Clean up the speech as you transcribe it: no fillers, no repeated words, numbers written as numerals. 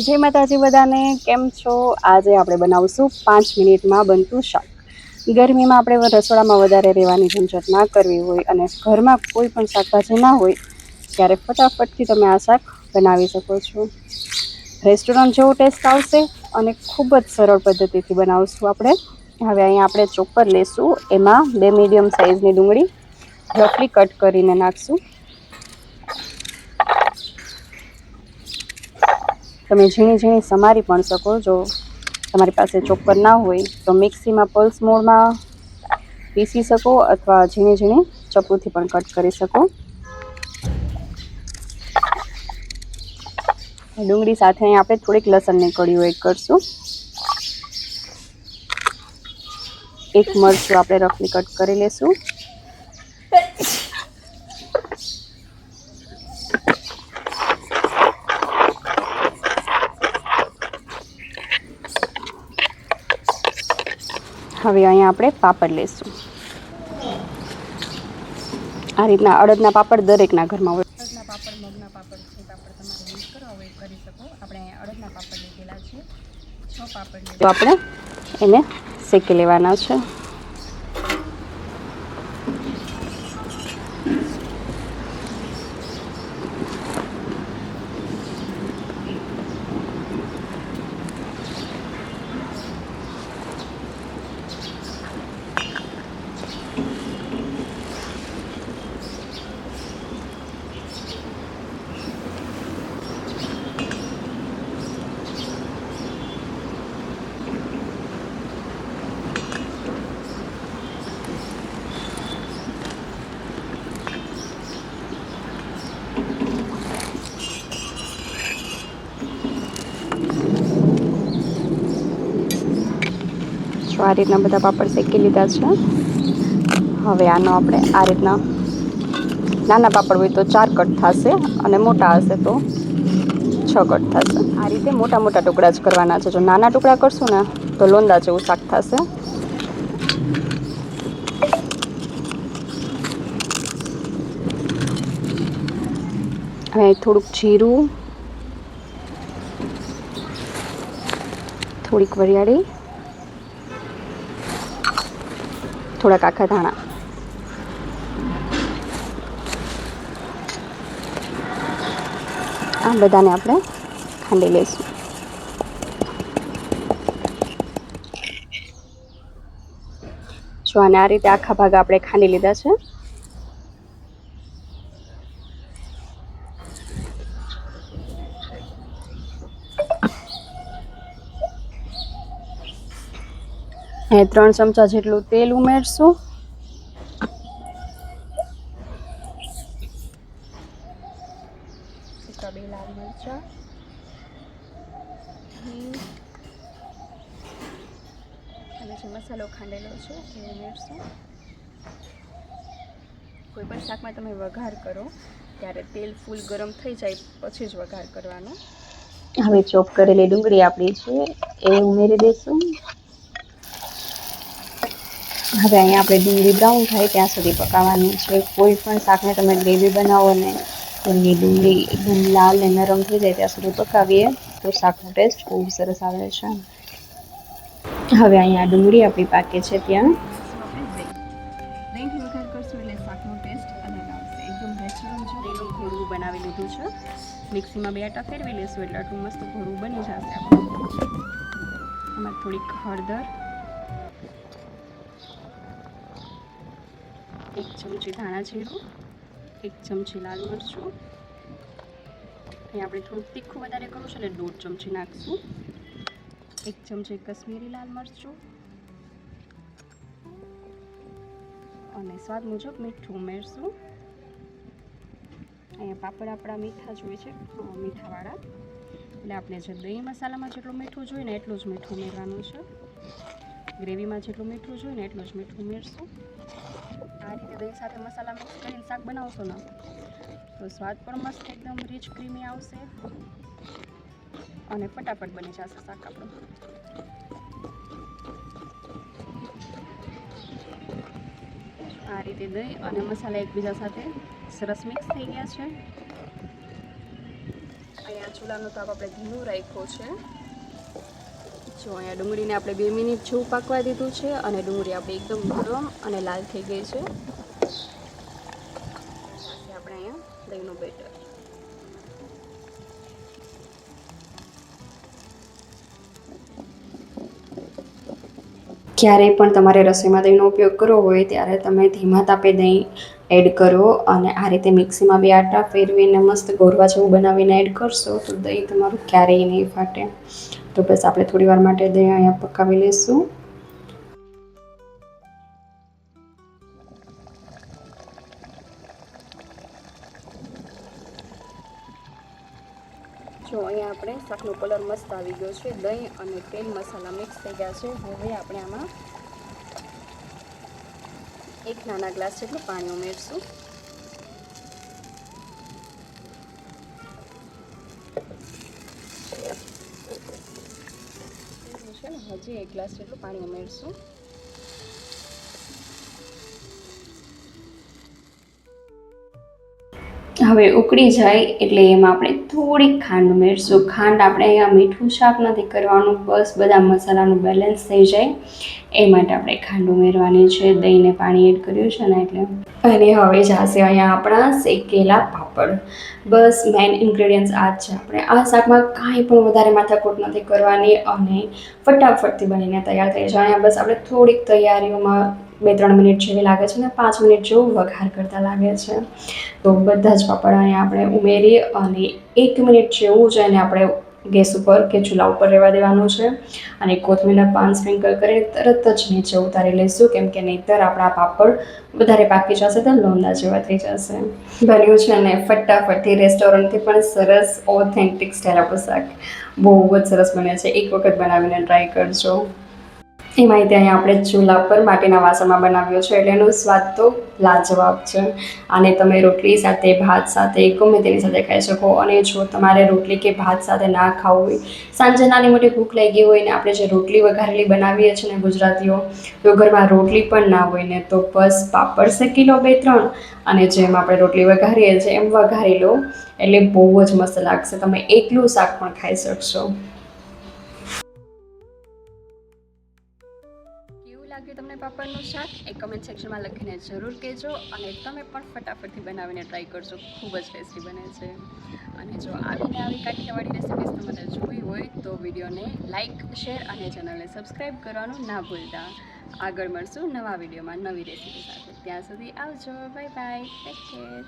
જય માતાજી બધાને, કેમ છો? આજે આપણે બનાવશું 5 મિનિટમાં બનતું શાક। ગરમીમાં આપણે રસોડામાં વધારે રહેવાની ઝંઝટ ના કરવી હોય અને ઘરમાં કોઈ પણ શાકભાજી ના હોય ત્યારે ફટાફટથી તમે આ શાક બનાવી શકો છો। રેસ્ટોરન્ટ જેવો ટેસ્ટ આવશે અને ખૂબ જ સરળ પદ્ધતિથી બનાવશું આપણે। હવે અહીંયા આપણે ચોપર લેશું, એમાં 2 મીડિયમ સાઇઝની ડુંગળી રફલી કટ કરીને નાખશું। તમે ઝીણી ઝીણી સમારી પણ શકો, જો તમારી પાસે ચોપર ના હોય તો મિક્સીમાં પલ્સ મોડમાં પીસી શકો અથવા ઝીણી ઝીણી ચપ્પુથી પણ કટ કરી શકો। ડુંગળી સાથે અહીં આપણે થોડીક લસણની કળીઓ એડ કરશું। એક મરચું આપણે રફલી કટ કરી લેશું। હવે અહીંયા આપણે પાપડ લેશું। આ રીતના અડદના પાપડ દરેકના ઘરમાં હોય। અડદના પાપડ, મગના પાપડ, જે પાપડ તમારે યુઝ કરવા હોય કરી શકો। આપણે અહીંયા અડદના પાપડ લીધેલા છે, 6 પાપડ તો આપણે એને શેકી લેવાના છે। આ રીતના બધા પાપડ શેકી લીધા છે। હવે આનો આપણે આ રીતના નાના પાપડ હોય તો 4 કટ થશે અને મોટા હશે તો 6 કટ થશે। આ રીતે મોટા મોટા ટુકડા જ કરવાના છે। જો નાના ટુકડા કરશું ને તો લોંદા જેવું શાક થશે। હવે થોડુંક જીરું, થોડીક વરિયાળી, થોડાક આખા ધાણા, આ બધાને આપણે ખાંડી લઈશું। જો આને આ રીતે આખા ભાગ આપણે ખાંડી લીધા છે। એ 3 ચમચા જેટલું તેલ ઉમેરશું। સૂકા 2 લાલ મરચાં, અને જે મસાલો ખાંડેલો છે એ ઉમેરશું। કોઈ પણ શાકમાં તમે વઘાર કરો ત્યારે તેલ ફૂલ ગરમ થઈ જાય પછી જ વઘાર કરવાનો। હવે ચોપ કરેલી ડુંગળી આપણી છે એ ઉમેરી દઈશું। હવે અહીંયા આપણે ડુંગળી બ્રાઉન થાય ત્યાં સુધી પકાવવાની છે। કોઈ પણ શાકને તમે ગ્રેવી બનાવો ને તો એની ડુંગળી એકદમ લાલ અને નરમ થઈ જાય ત્યાં સુધી પકાવીએ તો શાકનો ટેસ્ટ ખૂબ સરસ આવે છે। હવે અહીંયા ડુંગળી આપણી પાકે છે ત્યાં દહીંથી વઘાર કરશું એટલે શાકનો ટેસ્ટ અલગ આવશે। એકદમ નેચરલ છે। તેનું ઘોળવું બનાવી લીધું છે, મિક્સીમાં 2 આટા ફેરવી લઈશું એટલે આટલું મસ્ત ઘોળવું બની જશે આપણું। એમાં થોડીક હળદર, 1 ચમચી ધાણા જીરું, 1 ચમચી લાલ મરચું, અહીં આપણે થોડુંક તીખું વધારે કરવું છે એટલે 1.5 ચમચી નાખશું। 1 ચમચી કશ્મીરી લાલ મરચું અને સ્વાદ મુજબ મીઠું ઉમેરશું। અહીંયા પાપડ આપણા મીઠા જ હોય છે, મીઠાવાળા, એટલે આપણે જે દહીં મસાલામાં જેટલું મીઠું જોઈએ ને એટલું જ મીઠું ઉમેરવાનું છે। ગ્રેવીમાં જેટલું મીઠું જોઈએ ને એટલું જ મીઠું ઉમેરશું। આ રીતે દહીં સાથે મસાલા મિક્સ કરીને શાક બનાવશો ને તો સ્વાદ પણ મસ્ત એકદમ રીચ ક્રીમી આવશે અને ફટાફટ બની જશે શાક આપણું। આ રીતે દહીં અને મસાલા એકબીજા સાથે સરસ મિક્સ થઈ ગયા છે। અહીંયા ચૂલાનો તાપ આપણે ધીમું રાખ્યો છે. જો અહીંયા ડુંગળીને આપણે 2 મિનિટ જેવું પાકવા દીધું છે અને ડુંગળી આપણે એકદમ નરમ અને લાલ થઈ ગઈ છે. આપણે અહીંયા દહીંનું બેટર. ક્યારેય પણ તમારે રસોઈમાં દહીંનો ઉપયોગ કરવો હોય ત્યારે તમે ધીમા તાપે દહીં એડ કરો અને આ રીતે મિક્સીમાં 2 આટા ફેરવીને મસ્ત ગોરવા જેવું બનાવીને એડ કરશો તો દહીં તમારું ક્યારેય નહીં ફાટે. તો બસ આપણે થોડી વાર માટે દહીં અહીંયા પકાવી લઈશું. જો અહીંયા આપણે શાકનો કલર મસ્ત આવી ગયો છે. દહીં અને તેલ મસાલા મિક્સ થઈ ગયા છે. હવે આપણે આમાં 1 નાના ગ્લાસ જેટલું પાણી ઉમેરશું. હજી 1 ગ્લાસ જેટલું પાણી ઉમેરશું. હવે ઉકળી જાય એટલે એમાં આપણે થોડીક ખાંડ ઉમેરશું. ખાંડ આપણે અહીંયા મીઠું શાક નથી કરવાનું, બસ બધા મસાલાનું બેલેન્સ થઈ જાય એ માટે આપણે ખાંડ ઉમેરવાની છે. દહીંને પાણી એડ કર્યું છે ને એટલે. અને હવે જશે અહીંયા આપણા શેકેલા પાપડ. બસ મેઇન ઇન્ગ્રેડિયન્ટ્સ આ જ છે. આપણે આ શાકમાં કાંઈ પણ વધારે માથાકૂટ નથી કરવાની અને ફટાફટથી બનીને તૈયાર થઈ જાય. અહીંયા બસ આપણે થોડીક તૈયારીઓમાં 2-3 મિનિટ જેવી લાગે છે ને 5 મિનિટ જેવું વઘાર કરતાં લાગે છે. તો બધા જ પાપડ અહીંયા આપણે ઉમેરી અને 1 મિનિટ જેવું જ એને આપણે ગેસ ઉપર કે ચૂલા ઉપર રહેવા દેવાનું છે અને કોથમીરના પાન સ્પ્રિંકલ કરીને તરત જ નીચે ઉતારી લઈશું, કેમ કે નહીંતર આપણા પાપડ વધારે પાકી જશે તો લોંદા જેવા થઈ જશે. બન્યું છે ને ફટાફટથી રેસ્ટોરન્ટથી પણ સરસ ઓથેન્ટિક સ્ટાઇલ આપણું શાક. બહુ જ સરસ બને છે. એક વખત બનાવીને ટ્રાય કરજો. એમાંય ત્યાં આપણે ચૂલા પર માટીના વાસણમાં બનાવ્યો છે એટલે એનો સ્વાદ તો લાજવાબ છે. અને તમે રોટલી સાથે, ભાત સાથે, ગમે તેની સાથે ખાઈ શકો. અને જો તમારે રોટલી કે ભાત સાથે ના ખાવું હોય, સાંજે નાની મોટી ભૂખ લાગી હોય ને આપણે જે રોટલી વઘારેલી બનાવીએ છીએ ને ગુજરાતીઓ, તો ઘરમાં રોટલી પણ ના હોય ને તો બસ પાપડ શેકી લો 2-3 અને જેમ આપણે રોટલી વઘારીએ છીએ એમ વઘારી લો એટલે બહુ જ મસ્ત લાગશે. તમે એકલું શાક પણ ખાઈ શકશો. લાગ્યું તમને પાપડનું શાક એ કમેન્ટ સેક્શનમાં લખીને જરૂર કહેજો અને તમે પણ ફટાફટથી બનાવીને ટ્રાય કરજો. ખૂબ જ ટેસ્ટી બને છે. અને જો આવી કાઠિયાવાડી રેસિપીઝ તમને જોઈ હોય તો વિડીયોને લાઇક, શેર અને ચેનલને સબસ્ક્રાઈબ કરવાનું ના ભૂલતા. આગળ મળશું નવા વિડીયોમાં નવી રેસિપી સાથે. ત્યાં સુધી આવજો. Bye bye. Take care.